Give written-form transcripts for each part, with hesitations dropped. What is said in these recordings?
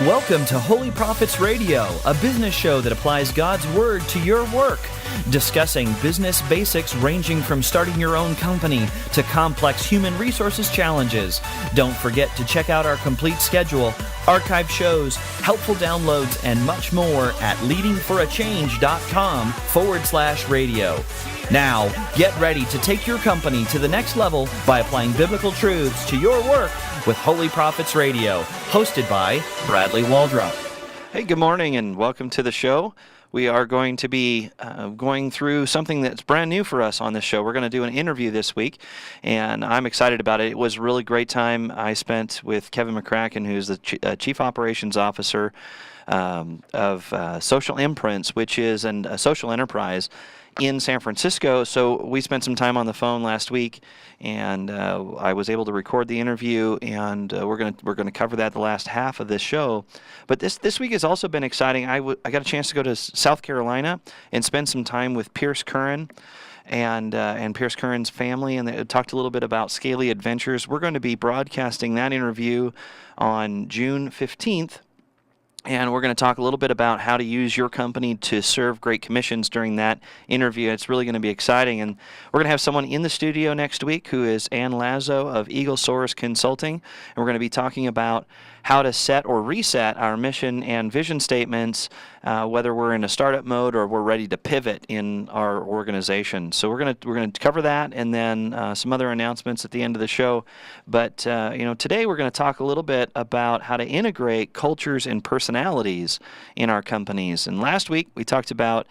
Welcome to Holy Prophets Radio, a business show that applies God's Word to your work, discussing business basics ranging from starting your own company to complex human resources challenges. Don't forget to check out our complete schedule, archive shows, helpful downloads, and much more at leadingforachange.com/radio. Now, get ready to take your company to the next level by applying biblical truths to your work with Holy Prophets Radio, hosted by Bradley Waldrop. Hey, good morning and welcome to the show. We are going to be going through something that's brand new for us on this show. We're going to do an interview this week, and I'm excited about it. It was a really great time I spent with Kevin McCracken, who's the Chief Operations Officer of Social Imprints, which is a social enterprise in San Francisco. So we spent some time on the phone last week, and I was able to record the interview, and we're gonna cover that the last half of this show. But this week has also been exciting. I got a chance to go to South Carolina and spend some time with Pierce Curran and Pierce Curran's family, and they talked a little bit about Scaly Adventures. We're going to be broadcasting that interview on June 15th. And we're going to talk a little bit about how to use your company to serve great commissions during that interview. It's really going to be exciting. And we're going to have someone in the studio next week who is Ann Lazo of Eagle Source Consulting. And we're going to be talking about how to set or reset our mission and vision statements, whether we're in a startup mode or we're ready to pivot in our organization. So we're going to cover that, and then some other announcements at the end of the show. But today we're going to talk a little bit about how to integrate cultures and personalities in our companies. And last week we talked about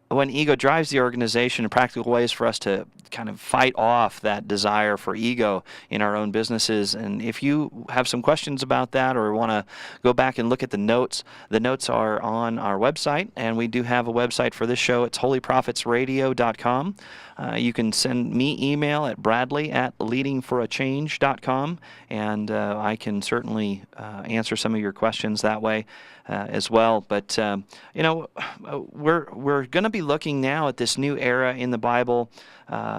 when ego drives the organization, practical ways for us to kind of fight off that desire for ego in our own businesses. And if you have some questions about that or want to go back and look at the notes are on our website, and we do have a website for this show. It's holyprophetsradio.com. You can send me email at bradley@leadingforachange.com, and I can certainly answer some of your questions that way as well. But we're going to be looking now at this new era in the Bible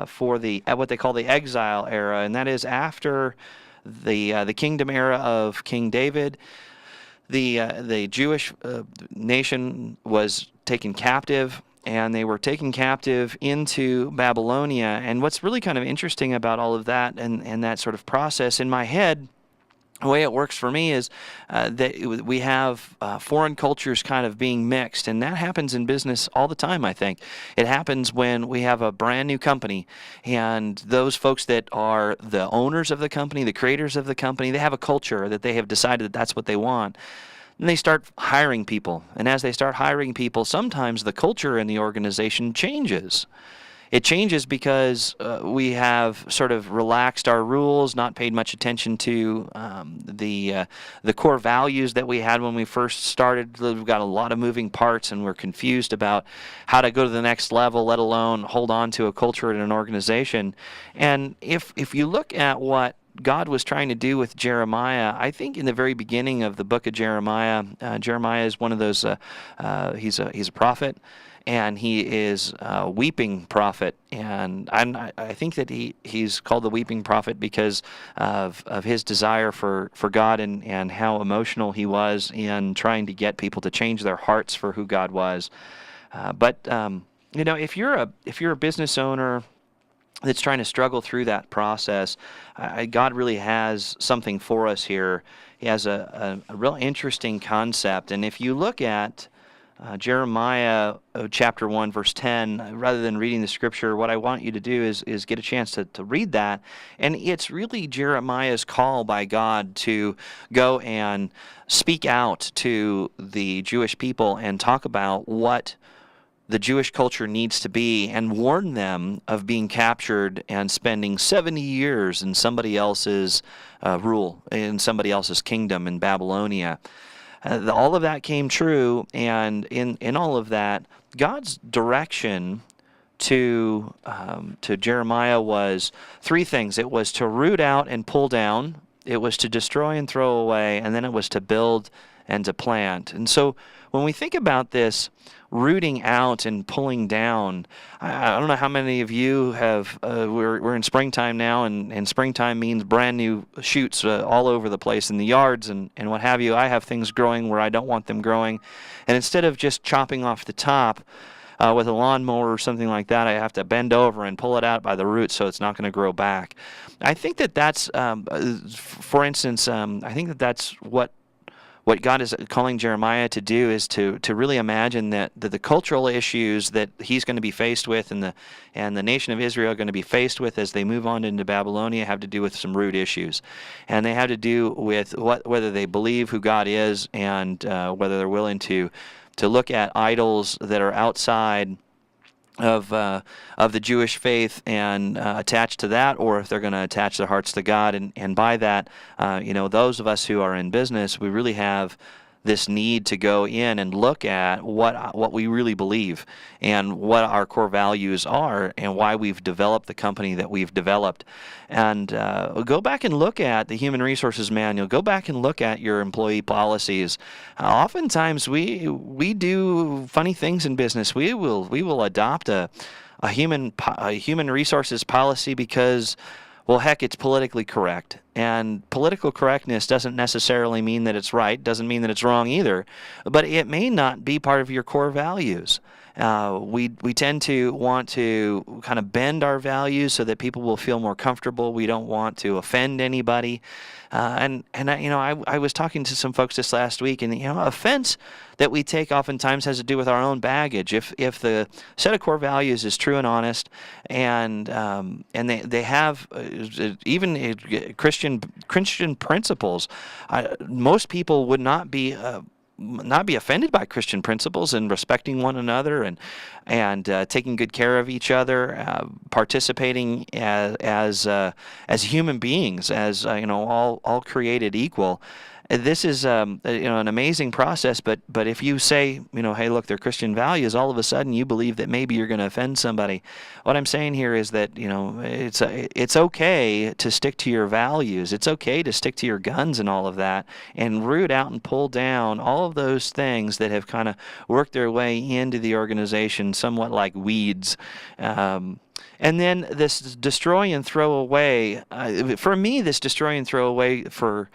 for what they call the Exile Era, and that is after the kingdom era of King David. The Jewish nation was taken captive, and they were taken captive into Babylonia. And what's really kind of interesting about all of that and that sort of process, in my head, the way it works for me is that we have foreign cultures kind of being mixed, and that happens in business all the time, I think. It happens when we have a brand new company, and those folks that are the owners of the company, the creators of the company, they have a culture that they have decided that that's what they want. And they start hiring people. And as they start hiring people, sometimes the culture in the organization changes. It changes because we have sort of relaxed our rules, not paid much attention to the core values that we had when we first started. We've got a lot of moving parts, and we're confused about how to go to the next level, let alone hold on to a culture in an organization. And if you look at what God was trying to do with Jeremiah, I think in the very beginning of the book of Jeremiah, Jeremiah is one of those, he's a prophet, and he is a weeping prophet. And I think that he's called the weeping prophet because of his desire for God and how emotional he was in trying to get people to change their hearts for who God was. But if you're a business owner that's trying to struggle through that process, God really has something for us here. He has a real interesting concept. And if you look at Jeremiah chapter 1, verse 10, rather than reading the scripture, what I want you to do is get a chance to read that. And it's really Jeremiah's call by God to go and speak out to the Jewish people and talk about what the Jewish culture needs to be, and warn them of being captured and spending 70 years in somebody else's rule, in somebody else's kingdom in Babylonia. All of that came true, and in all of that, God's direction to Jeremiah was three things. It was to root out and pull down, it was to destroy and throw away, and then it was to build and to plant. And so when we think about this rooting out and pulling down, I don't know how many of you have, we're in springtime now, and springtime means brand new shoots all over the place in the yards and what have you. I have things growing where I don't want them growing, and instead of just chopping off the top with a lawnmower or something like that, I have to bend over and pull it out by the roots so it's not going to grow back. I think that's, for instance, I think that's what God is calling Jeremiah to do, is to really imagine that the cultural issues that he's going to be faced with and the nation of Israel are going to be faced with as they move on into Babylonia have to do with some root issues. And they have to do with whether they believe who God is and whether they're willing to look at idols that are outside of the Jewish faith and attach to that, or if they're going to attach their hearts to God. And by that, those of us who are in business, we really have this need to go in and look at what we really believe and what our core values are and why we've developed the company that we've developed. And go back and look at the Human Resources Manual. Go back and look at your employee policies. Oftentimes we do funny things in business. We will adopt a human resources policy because, well, heck, it's politically correct. And political correctness doesn't necessarily mean that it's right, doesn't mean that it's wrong either, but it may not be part of your core values. We tend to want to kind of bend our values so that people will feel more comfortable. We don't want to offend anybody. I was talking to some folks this last week, and offense that we take oftentimes has to do with our own baggage. If the set of core values is true and honest, and they have even Christian principles, most people would not be offended by Christian principles and respecting one another and taking good care of each other, participating as human beings, as all created equal. This is an amazing process, but if you say, hey, look, they're Christian values, all of a sudden you believe that maybe you're going to offend somebody. What I'm saying here is that it's okay to stick to your values. It's okay to stick to your guns and all of that, and root out and pull down all of those things that have kind of worked their way into the organization, somewhat like weeds. And then this destroy and throw away. For me, this destroy and throw away for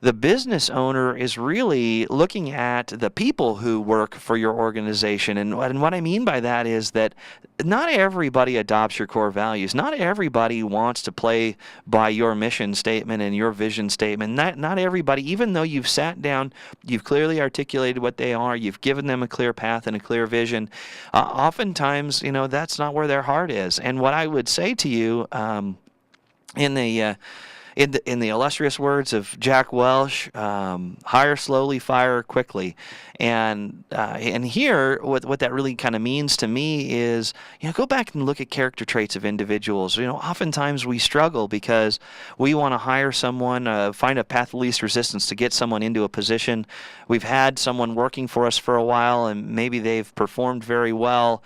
the business owner is really looking at the people who work for your organization. And what I mean by that is that not everybody adopts your core values. Not everybody wants to play by your mission statement and your vision statement. Not everybody, even though you've sat down, you've clearly articulated what they are, you've given them a clear path and a clear vision, oftentimes, that's not where their heart is. And what I would say to you in the illustrious words of Jack Welch, hire slowly, fire quickly. And here, what that really kind of means to me is, go back and look at character traits of individuals. Oftentimes we struggle because we want to hire someone, find a path of least resistance to get someone into a position. We've had someone working for us for a while, and maybe they've performed very well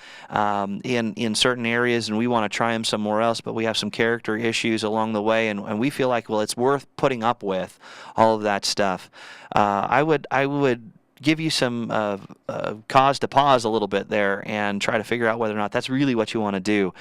in certain areas, and we want to try them somewhere else, but we have some character issues along the way, and we feel like, well, it's worth putting up with all of that stuff. I would give you some cause to pause a little bit there and try to figure out whether or not that's really what you want to do.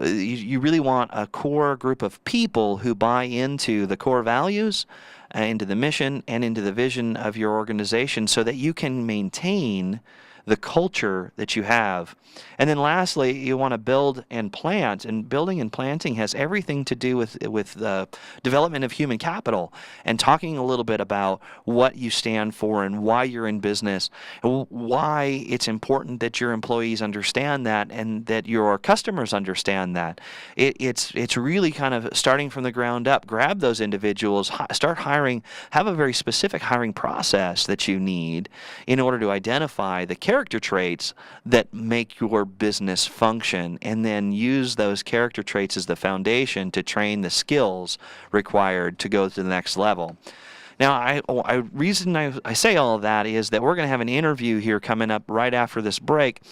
You really want a core group of people who buy into the core values, into the mission, and into the vision of your organization so that you can maintain the culture that you have. And then lastly, you want to build and plant, and building and planting has everything to do with the development of human capital, and talking a little bit about what you stand for and why you're in business, and why it's important that your employees understand that and that your customers understand that. It's really kind of starting from the ground up. Grab those individuals, start hiring, have a very specific hiring process that you need in order to identify the character traits that make your business function, and then use those character traits as the foundation to train the skills required to go to the next level. Now, reason I say all of that is that we're going to have an interview here coming up right after this break.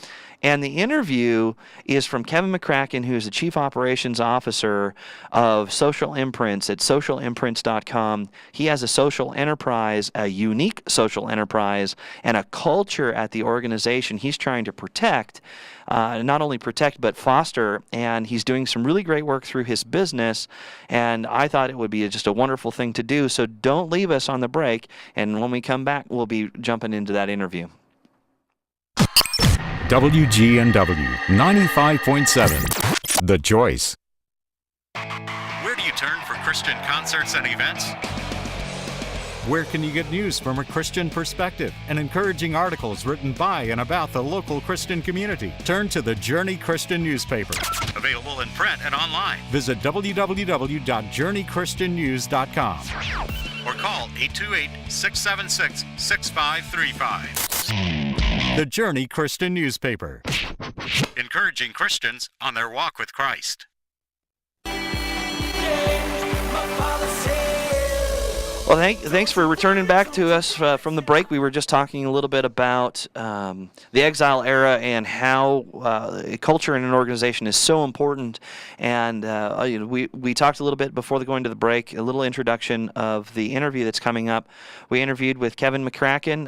And the interview is from Kevin McCracken, who is the Chief Operations Officer of Social Imprints at socialimprints.com. He has a social enterprise, a unique social enterprise, and a culture at the organization he's trying to protect, not only protect but foster, and he's doing some really great work through his business, and I thought it would be just a wonderful thing to do. So don't leave us on the break, and when we come back, we'll be jumping into that interview. WGNW 95.7, The Choice. Where do you turn for Christian concerts and events? Where can you get news from a Christian perspective and encouraging articles written by and about the local Christian community? Turn to the Journey Christian newspaper. Available in print and online. Visit www.journeychristiannews.com. Or call 828-676-6535. The Journey Christian newspaper. Encouraging Christians on their walk with Christ. Well, thanks for returning back to us from the break. We were just talking a little bit about the Exile Era and how culture in an organization is so important. And we talked a little bit before going to the break, a little introduction of the interview that's coming up. We interviewed with Kevin McCracken,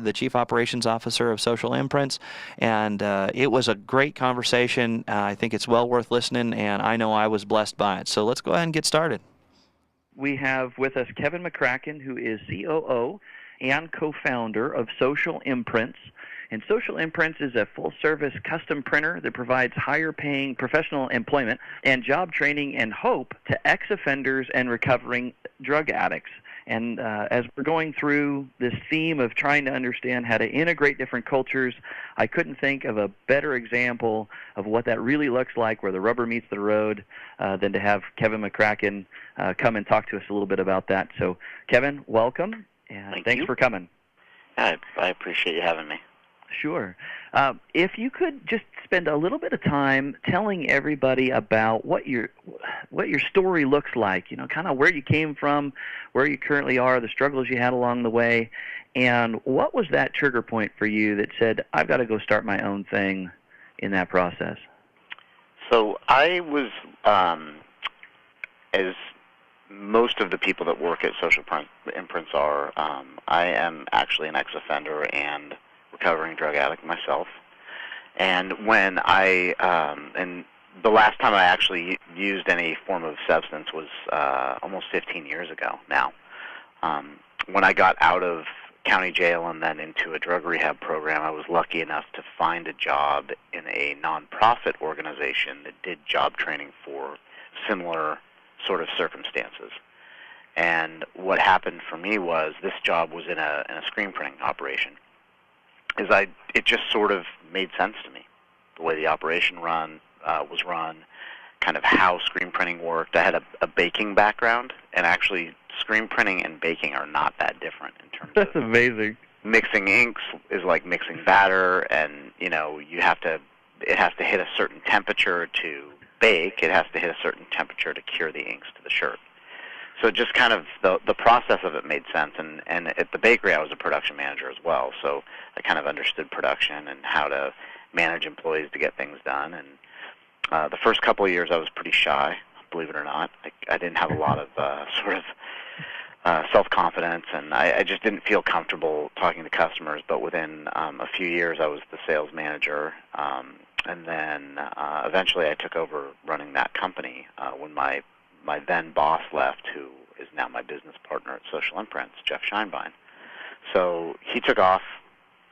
the Chief Operations Officer of Social Imprints, and it was a great conversation. I think it's well worth listening, and I know I was blessed by it. So let's go ahead and get started. We have with us Kevin McCracken, who is COO and co-founder of Social Imprints. And Social Imprints is a full-service custom printer that provides higher-paying professional employment and job training and hope to ex-offenders and recovering drug addicts. And as we're going through this theme of trying to understand how to integrate different cultures, I couldn't think of a better example of what that really looks like, where the rubber meets the road, than to have Kevin McCracken come and talk to us a little bit about that. So, Kevin, welcome, and thanks for coming. I appreciate you having me. Sure. If you could just spend a little bit of time telling everybody about what your story looks like, kind of where you came from, where you currently are, the struggles you had along the way, and what was that trigger point for you that said, I've got to go start my own thing in that process? So I was, as most of the people that work at Social Imprints are, I am actually an ex-offender and recovering drug addict myself. And when and the last time I actually used any form of substance was almost 15 years ago now. When I got out of county jail and then into a drug rehab program, I was lucky enough to find a job in a nonprofit organization that did job training for similar sort of circumstances. And what happened for me was this job was in a screen printing operation. It just sort of made sense to me, the way the operation was run, kind of how screen printing worked. I had a baking background, and actually screen printing and baking are not that different in terms That's amazing. Mixing inks is like mixing batter, and it has to hit a certain temperature to bake. It has to hit a certain temperature to cure the inks to the shirt. So just kind of the process of it made sense, and at the bakery I was a production manager as well, so I kind of understood production and how to manage employees to get things done. And the first couple of years I was pretty shy, believe it or not. I didn't have a lot of self-confidence, and I just didn't feel comfortable talking to customers. But within a few years I was the sales manager, and then eventually I took over running that company when my then boss left, who is now my business partner at Social Imprints, Jeff Scheinbein. So he took off.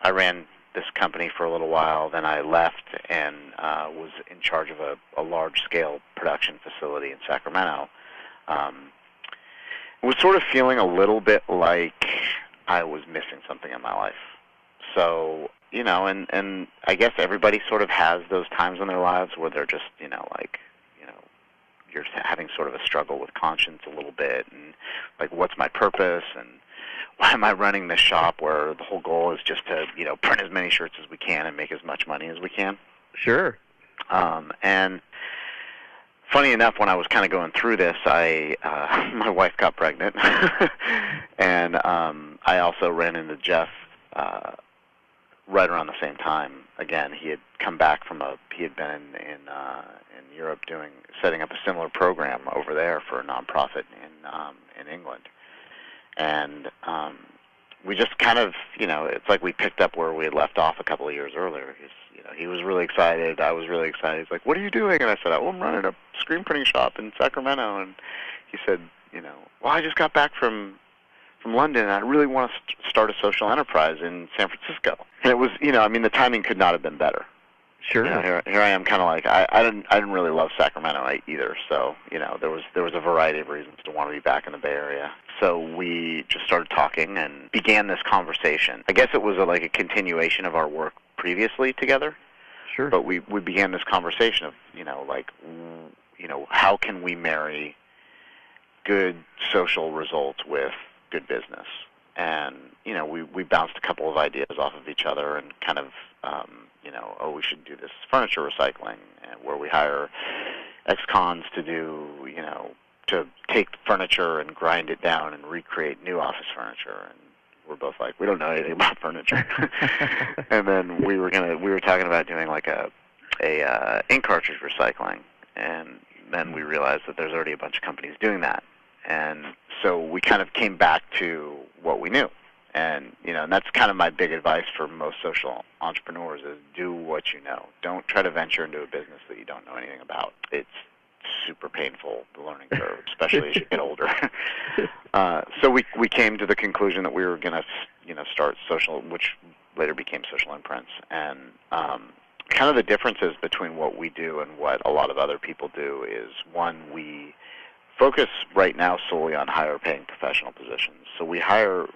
I ran this company for a little while. Then I left and was in charge of a large-scale production facility in Sacramento. Was sort of feeling a little bit like I was missing something in my life. So, and I guess everybody sort of has those times in their lives where they're just, you're having sort of a struggle with conscience a little bit, and like, what's my purpose, and why am I running this shop where the whole goal is just to, print as many shirts as we can and make as much money as we can? Sure. And funny enough, when I was kind of going through this, my wife got pregnant, and I also ran into Jeff right around the same time. Again, he had come back he had been in Europe setting up a similar program over there for a nonprofit in England, and we just kind of, it's like we picked up where we had left off a couple of years earlier. He was really excited. I was really excited. He's like, "What are you doing?" And I said, "Oh, I'm running a screen printing shop in Sacramento." And he said, "Well, I just got back from London, and I really want to start a social enterprise in San Francisco." And it was, the timing could not have been better. Sure. Here I am, kind of like I didn't really love Sacramento either. So there was a variety of reasons to want to be back in the Bay Area. So we just started talking and began this conversation. I guess it was like a continuation of our work previously together. Sure. But we began this conversation of how can we marry good social results with good business. And we bounced a couple of ideas off of each other and kind of we should do this furniture recycling, where we hire ex-cons to do to take furniture and grind it down and recreate new office furniture. And we're both like, we don't know anything about furniture. And then we were talking about doing like a ink cartridge recycling, and then we realized that there's already a bunch of companies doing that. And so we kind of came back to what we knew. And, and that's kind of my big advice for most social entrepreneurs is do what you know. Don't try to venture into a business that you don't know anything about. It's super painful, the learning curve, especially as you get older. So we came to the conclusion that we were going to, start social, which later became Social Imprints. And kind of the differences between what we do and what a lot of other people do is, one, we focus right now solely on higher-paying professional positions. So we hire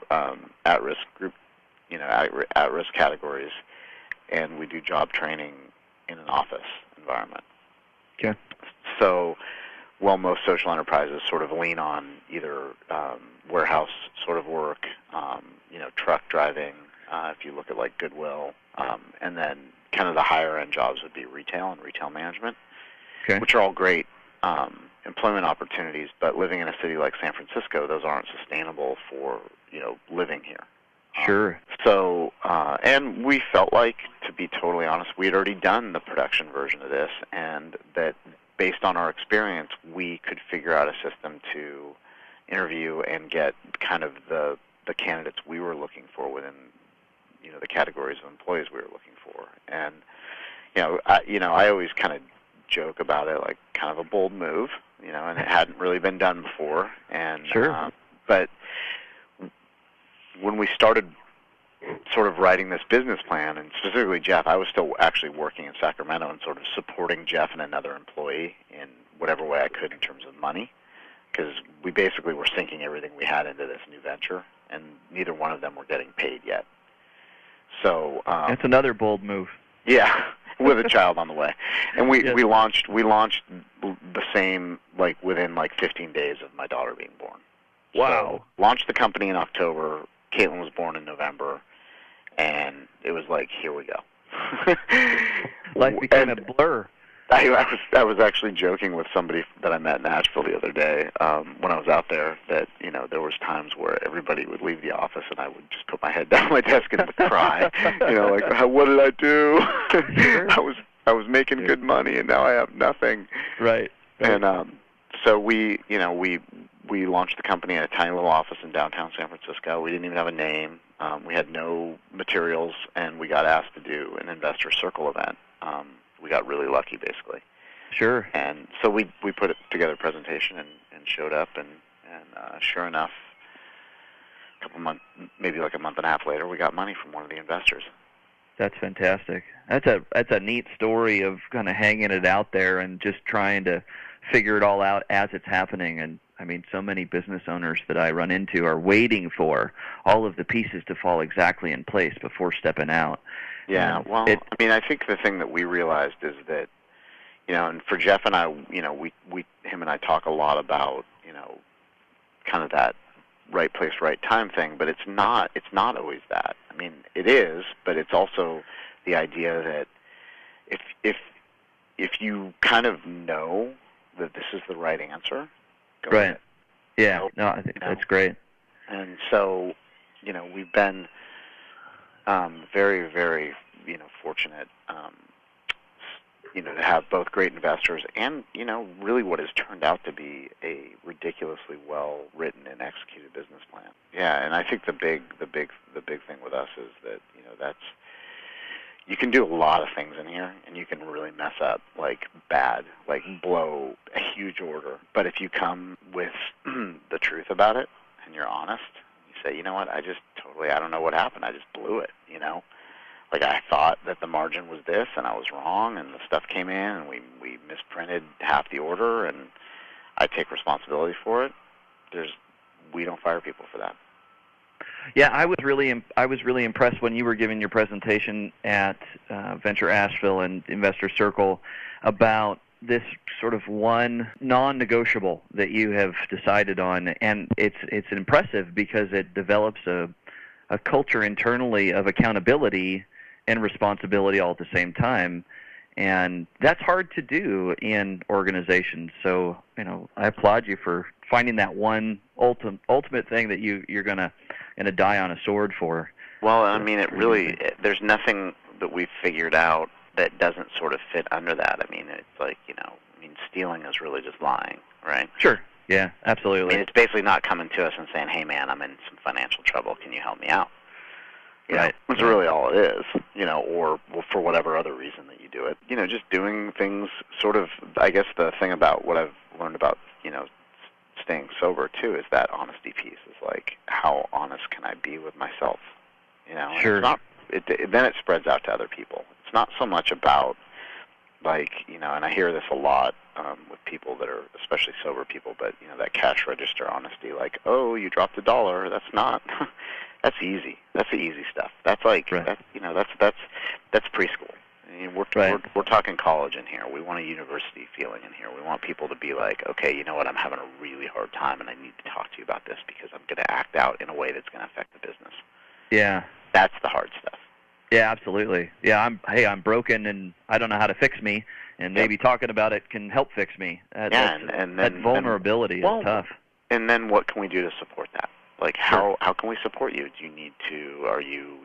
at-risk group, at-risk categories, and we do job training in an office environment. Okay. So while most social enterprises sort of lean on either warehouse sort of work, truck driving, if you look at like Goodwill, and then kind of the higher-end jobs would be retail and retail management, okay, which are all great employment opportunities, but living in a city like San Francisco, those aren't sustainable for, living here. Sure. So, and we felt like, to be totally honest, we had already done the production version of this, and that based on our experience, we could figure out a system to interview and get kind of the candidates we were looking for within, the categories of employees we were looking for. And, I always kind of joke about it, like kind of a bold move, and it hadn't really been done before. And sure. But when we started sort of writing this business plan, and specifically Jeff, I was still actually working in Sacramento and sort of supporting Jeff and another employee in whatever way I could in terms of money, because we basically were sinking everything we had into this new venture, and neither one of them were getting paid yet. So that's another bold move. Yeah. With a child on the way, and we launched the same, like within like 15 days of my daughter being born. Wow! So, launched the company in October. Caitlin was born in November, and it was like, here we go. Life became a blur. I was actually joking with somebody that I met in Asheville the other day when I was out there that there was times where everybody would leave the office and I would just put my head down at my desk and cry. Like, what did I do? Sure. I was making good money and now I have nothing. Right. And so we launched the company in a tiny little office in downtown San Francisco. We didn't even have a name. We had no materials, and we got asked to do an investor circle event. We got really lucky, basically. Sure. And so we put together a presentation and showed up, and sure enough, a couple months, maybe like a month and a half later, we got money from one of the investors. That's fantastic. That's a neat story of kind of hanging it out there and just trying to figure it all out as it's happening. And I mean, so many business owners that I run into are waiting for all of the pieces to fall exactly in place before stepping out. Yeah, well, I think the thing that we realized is that, and for Jeff and I, him and I talk a lot about, kind of that right place, right time thing, but it's not always that. I mean, it is, but it's also the idea that if you kind of know that this is the right answer, go Right. with it. Yeah. No, I think that's great. And so, we've been very, very, fortunate, to have both great investors and, really what has turned out to be a ridiculously well-written and executed business plan. Yeah, and I think the big thing with us is that, that's, you can do a lot of things in here, and you can really mess up, bad, blow a huge order. But if you come with the truth about it, and you're honest, you say, you know what, I don't know what happened, I just blew it, I thought that the margin was this, and I was wrong, and the stuff came in, and we misprinted half the order, and I take responsibility for it. We don't fire people for that. Yeah, I was really impressed when you were giving your presentation at Venture Asheville and Investor Circle about this sort of one non-negotiable that you have decided on, and it's impressive because it develops a culture internally of accountability and responsibility all at the same time, and that's hard to do in organizations. So, I applaud you for finding that one ultimate thing that you're gonna die on a sword for. Well, I mean, there's nothing that we've figured out that doesn't sort of fit under that. I mean, it's stealing is really just lying, right? Sure. Yeah, absolutely. I mean, it's basically not coming to us and saying, hey, man, I'm in some financial trouble. Can you help me out? Right. That's really all it is, or for whatever other reason that you do it. Just doing things sort of, I guess the thing about what I've learned about, staying sober, too, is that honesty piece is how honest can I be with myself? Sure. Then it spreads out to other people. It's not so much about, and I hear this a lot with people that are, especially sober people, but, that cash register honesty, oh, you dropped $1. That's not, that's easy. That's the easy stuff. That's right. that's preschool. I mean, we're talking college in here. We want a university feeling in here. We want people to be like, okay, you know what, I'm having a really hard time, and I need to talk to you about this because I'm going to act out in a way that's going to affect the business. Yeah. That's the hard stuff. Yeah, absolutely. Yeah, I'm broken, and I don't know how to fix me, and maybe talking about it can help fix me. That vulnerability is tough. And then what can we do to support that? How can we support you? Do you need to? Are you,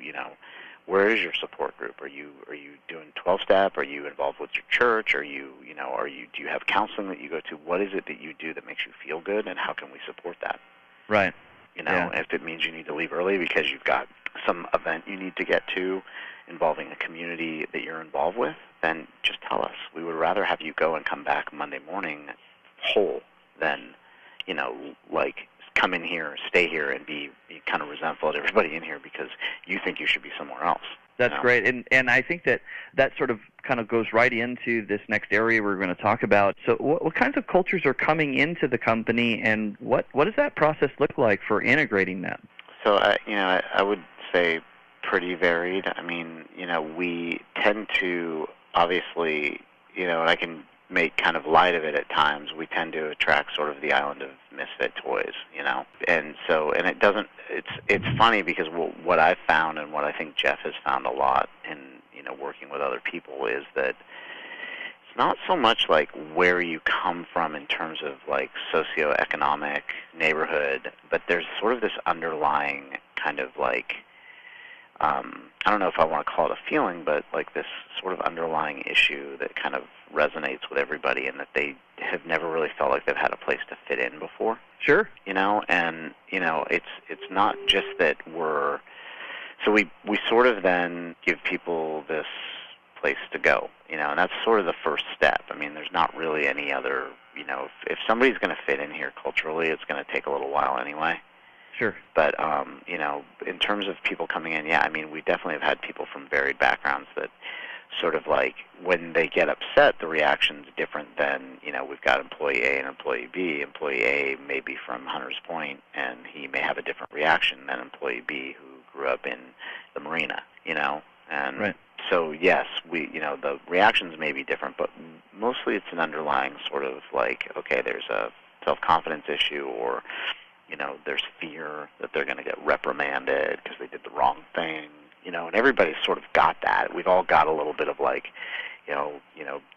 where is your support group? Are you doing 12-step? Are you involved with your church? Are you, do you have counseling that you go to? What is it that you do that makes you feel good, and how can we support that? Right. If it means you need to leave early because you've got some event you need to get to involving a community that you're involved with, then just tell us. We would rather have you go and come back Monday morning whole than, come in here, stay here, and be kind of resentful at everybody in here because you think you should be somewhere else. That's great, and I think that sort of kind of goes right into this next area we're going to talk about. So what kinds of cultures are coming into the company, and what does that process look like for integrating that? So, I would say pretty varied. I mean, we tend to, obviously, and I can make kind of light of it at times, we tend to attract sort of the island of misfit toys, and so, and it doesn't, it's funny because what I've found and what I think Jeff has found a lot in, working with other people is that it's not so much where you come from in terms of socioeconomic neighborhood, but there's sort of this underlying kind of I don't know if I want to call it a feeling, but this sort of underlying issue that kind of resonates with everybody, and that they have never really felt like they've had a place to fit in before. Sure. And it's not just that so we sort of then give people this place to go, and that's sort of the first step. I mean, there's not really any other, if somebody's going to fit in here culturally, it's going to take a little while anyway. Sure. But, in terms of people coming in, yeah, I mean, we definitely have had people from varied backgrounds that sort of when they get upset, the reaction's different than, we've got employee A and employee B. Employee A may be from Hunters Point, and he may have a different reaction than employee B who grew up in the marina, and right. So, yes, the reactions may be different, but mostly it's an underlying sort of okay, there's a self-confidence issue, or there's fear that they're going to get reprimanded because they did the wrong thing, and everybody's sort of got that. We've all got a little bit of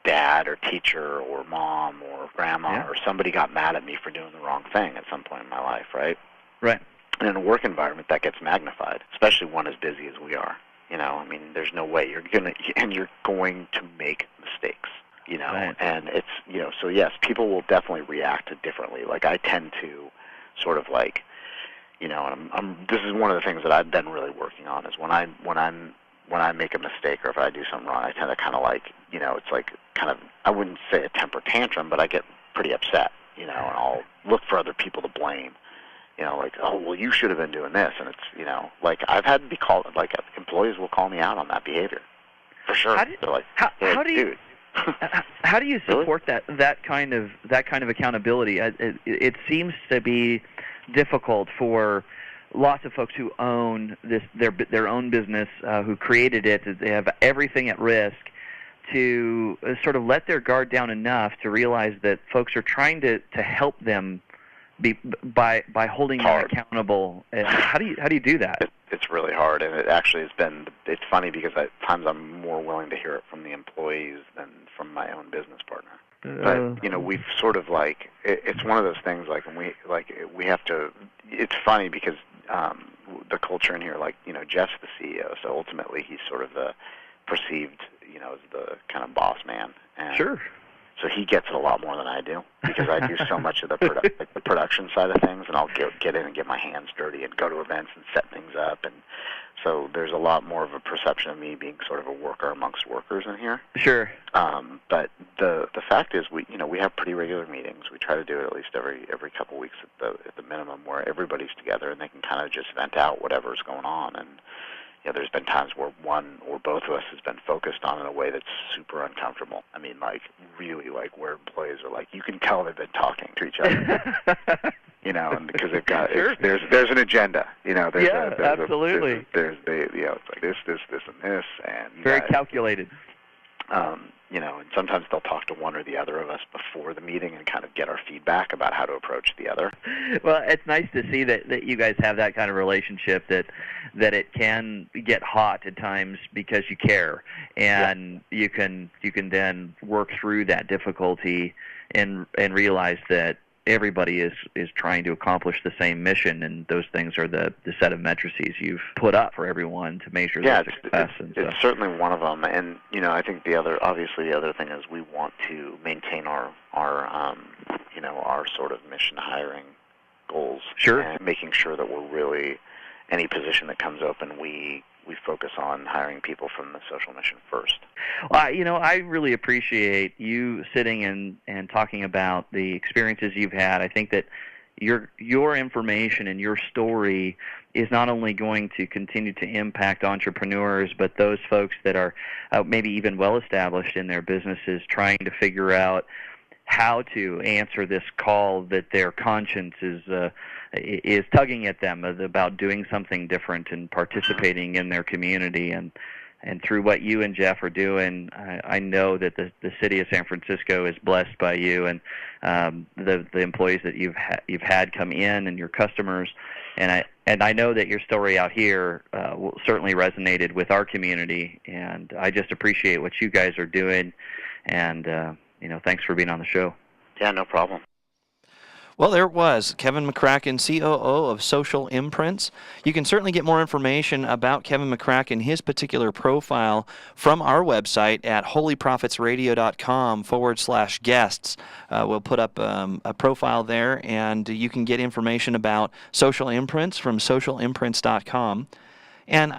dad or teacher or mom or grandma or somebody got mad at me for doing the wrong thing at some point in my life, right? Right. And in a work environment, that gets magnified, especially one as busy as we are. There's no way you're going to make mistakes, Right. and it's, so yes, people will definitely react differently. Like I tend to sort of like, this is one of the things that I've been really working on is when I make a mistake or if I do something wrong, I tend to kind of like, it's like kind of, I wouldn't say a temper tantrum, but I get pretty upset, and I'll look for other people to blame. Like, oh, well, you should have been doing this. And it's, like I've had to be called, like employees will call me out on that behavior. For sure. They're like, how do you, dude. how do you support Really? that kind of accountability? It seems to be difficult for lots of folks who own their own business, who created it. They have everything at risk to sort of let their guard down enough to realize that folks are trying to help them by holding them accountable. How do you do that? It's really hard, and it actually has been. It's funny because at times I'm more willing to hear it from the employees than from my own business partner. But we've sort of like it's one of those things like, and we have to. It's funny because the culture in here, like Jeff's the CEO, so ultimately he's sort of the perceived, as the kind of boss man. And sure. So he gets it a lot more than I do because I do so much of the production side of things, and I'll get in and get my hands dirty and go to events and set things up, and so there's a lot more of a perception of me being sort of a worker amongst workers in here. Sure. But the fact is, we have pretty regular meetings. We try to do it at least every couple weeks at the minimum, where everybody's together and they can kind of just vent out whatever's going on. And there's been times where one or both of us has been focused on in a way that's super uncomfortable. I mean, like really, like where employees are like, you can tell they've been talking to each other. And because they've got Sure. there's an agenda. Absolutely. There's it's like this, and this, and very calculated. And sometimes they'll talk to one or the other of us before the meeting and kind of get our feedback about how to approach the other. Well, it's nice to see that you guys have that kind of relationship, that it can get hot at times because you care, and you can then work through that difficulty and realize that everybody is trying to accomplish the same mission, and those things are the set of matrices you've put up for everyone to measure their success. It's certainly one of them, and I think the other thing is we want to maintain our sort of mission hiring goals. Sure. And making sure that we're really, any position that comes open, we focus on hiring people from the social mission first. Well, I really appreciate you sitting and talking about the experiences you've had. I think that your information and your story is not only going to continue to impact entrepreneurs, but those folks that are maybe even well-established in their businesses trying to figure out how to answer this call that their conscience is tugging at them about doing something different and participating in their community. And through what you and Jeff are doing, I know that the city of San Francisco is blessed by you and the employees that you've had come in and your customers. And I know that your story out here certainly resonated with our community. And I just appreciate what you guys are doing. And thanks for being on the show. Yeah, no problem. Well, there it was, Kevin McCracken, COO of Social Imprints. You can certainly get more information about Kevin McCracken, his particular profile, from our website at holyprofitsradio.com/guests. We'll put up a profile there, and you can get information about Social Imprints from socialimprints.com. And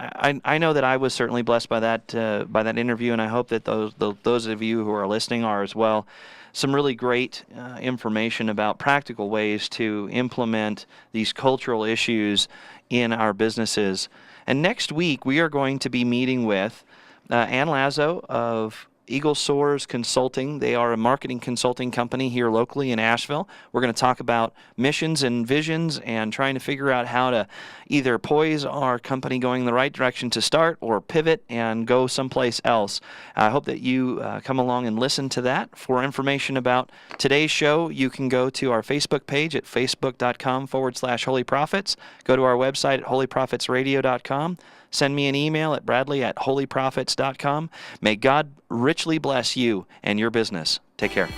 I know that I was certainly blessed by that interview, and I hope that those of you who are listening are as well. Some really great information about practical ways to implement these cultural issues in our businesses. And next week we are going to be meeting with Ann Lazo of Eagle Soars Consulting. They are a marketing consulting company here locally in Asheville. We're going to talk about missions and visions and trying to figure out how to either poise our company going in the right direction to start or pivot and go someplace else. I hope that you come along and listen to that. For information about today's show, you can go to our Facebook page at facebook.com/holyprophets. Go to our website at holyprofitsradio.com. send me an email at bradley@holyprophets.com. May God richly bless you and your business. Take care.